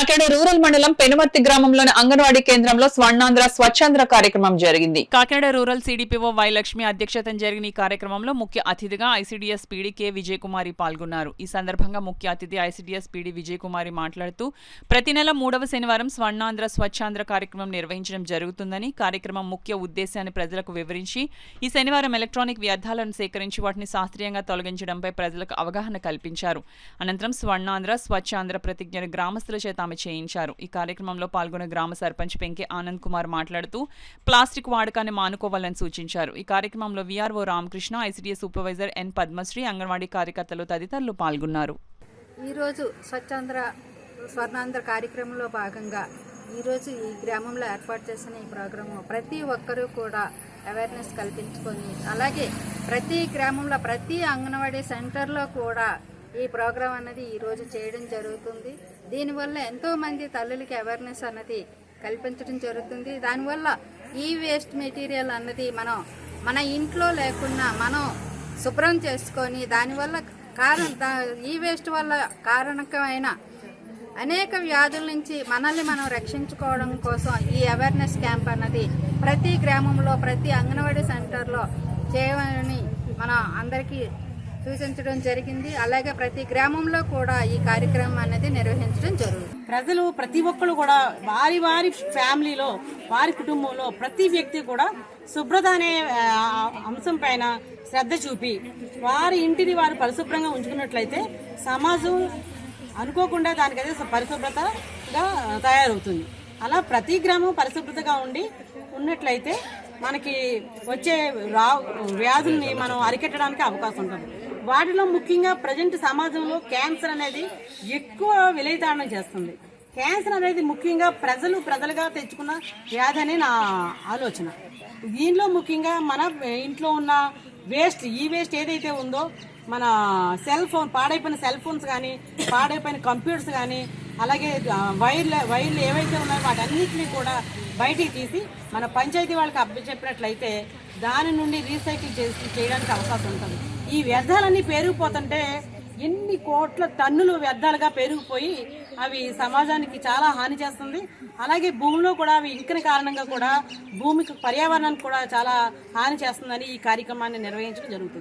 Kakinada rural మండలం పెనుమర్తి గ్రామంలోని అంగన్వాడీ కేంద్రంలో స్వర్ణాంధ్ర స్వచ్ఛాంధ్ర కార్యక్రమం జరిగింది. Kakinada rural CDPO Y Lakshmi అధ్యక్షతన జరిగిన ఈ కార్యక్రమంలో ముఖ్య అతిథిగా ఐసిడిఎస్ పీడీ కె విజయకుమారి పాల్గొన్నారు. ఈ సందర్భంగా ముఖ్య అతిథి ఐసిడిఎస్ పీడీ విజయకుమారి మాట్లాడుతూ ప్రతి నెల 3వ శనివారం స్వర్ణాంధ్ర స్వచ్ఛాంధ్ర కార్యక్రమం నిర్వహించడం జరుగుతుందని, కార్యక్రమం ముఖ్య ఉద్దేశాన్ని ప్రజలకు వివరించి ఈ శనివారం ఎలక్ట్రానిక్ వ్యర్థాలను సేకరించి వాటిని శాస్త్రీయంగా తొలగించడంపై ప్రజలకు అవగాహన కల్పించారు. అనంతరం స్వర్ణాంధ్ర స్వచ్ఛాంధ్ర ప్రతిజ్ఞను గ్రామస్తుల చేత ఆమె చేయించారు. ఈ కార్యక్రమంలో పాల్గొన్న గ్రామ సర్పంచ్ పెంకే ఆనంద్ కుమార్ మాట్లాడుతూ ప్లాస్టిక్ వాడకాన్ని మానుకోవాలని సూచించారు. ఈ కార్యక్రమంలో విఆర్ఓ రామకృష్ణ, ఐసిడిఎస్ సూపర్వైజర్ ఎన్ పద్మశ్రీ, అంగన్వాడీ కార్యకర్తలు తదితరులు పాల్గొన్నారు. ఈరోజు స్వర్ణాంధ్ర కార్యక్రమంలో భాగంగా ఈరోజు ఈ గ్రామంలో ఏర్పాటు చేసిన ఈ ప్రోగ్రాము ప్రతి ఒక్కరూ కూడా అవేర్నెస్ కల్పించుకొని, అలాగే ప్రతి గ్రామంలో ప్రతి అంగన్వాడీ సెంటర్లో కూడా ఈ ప్రోగ్రాం అన్నది ఈరోజు చేయడం జరుగుతుంది. దీనివల్ల ఎంతోమంది తల్లులకి అవేర్నెస్ అన్నది కల్పించడం జరుగుతుంది. దానివల్ల ఈ వేస్ట్ మెటీరియల్ అన్నది మన ఇంట్లో లేకుండా మనం శుభ్రం చేసుకొని దానివల్ల ఈ వేస్ట్ వల్ల కారణకమైన అనేక వ్యాధుల నుంచి మనల్ని మనం రక్షించుకోవడం కోసం ఈ అవేర్నెస్ క్యాంప్ అన్నది ప్రతి గ్రామంలో ప్రతి అంగన్వాడీ సెంటర్లో చేయమని మనం అందరికీ సూచించడం జరిగింది. అలాగే ప్రతి గ్రామంలో కూడా ఈ కార్యక్రమం అనేది నిర్వహించడం జరుగుతుంది. ప్రజలు ప్రతి ఒక్కరు కూడా వారి ఫ్యామిలీలో, వారి కుటుంబంలో ప్రతి వ్యక్తి కూడా శుభ్రత అనే అంశం పైన శ్రద్ధ చూపి వారి ఇంటిని వారు పరిశుభ్రంగా ఉంచుకున్నట్లయితే సమాజం అనుకోకుండా దానికైతే పరిశుభ్రతగా తయారవుతుంది. అలా ప్రతి గ్రామం పరిశుభ్రతగా ఉన్నట్లయితే మనకి వచ్చే వ్యాధుల్ని మనం అరికట్టడానికి అవకాశం ఉంటుంది. వాటిలో ముఖ్యంగా ప్రజెంట్ సమాజంలో క్యాన్సర్ అనేది ఎక్కువ విలయతాండం చేస్తుంది. క్యాన్సర్ అనేది ముఖ్యంగా ప్రజలుగా తెచ్చుకున్న వ్యాధి అని నా ఆలోచన. దీనిలో ముఖ్యంగా మన ఇంట్లో ఉన్న ఈ వేస్ట్ ఏదైతే ఉందో, మన పాడైపోయిన సెల్ ఫోన్స్ కానీ, పాడైపోయిన కంప్యూటర్స్ కానీ, అలాగే వైర్లు ఏవైతే ఉన్నాయో వాటన్నిటిని కూడా బయటికి తీసి మన పంచాయతీ వాళ్ళకి అప్పచెప్పినట్లయితే దాని నుండి రీసైకిల్ చేయడానికి అవకాశం ఉంటుంది. ఈ వ్యర్థాలన్నీ పెరిగిపోతుంటే ఎన్ని కోట్ల టన్నులు వ్యర్థాలుగా పెరిగిపోయి అవి సమాజానికి చాలా హాని చేస్తుంది. అలాగే భూమిలో కూడా అవి ఇంకని కారణంగా కూడా భూమికి, పర్యావరణానికి కూడా చాలా హాని చేస్తుందని ఈ కార్యక్రమాన్ని నిర్వహించడం జరుగుతుంది.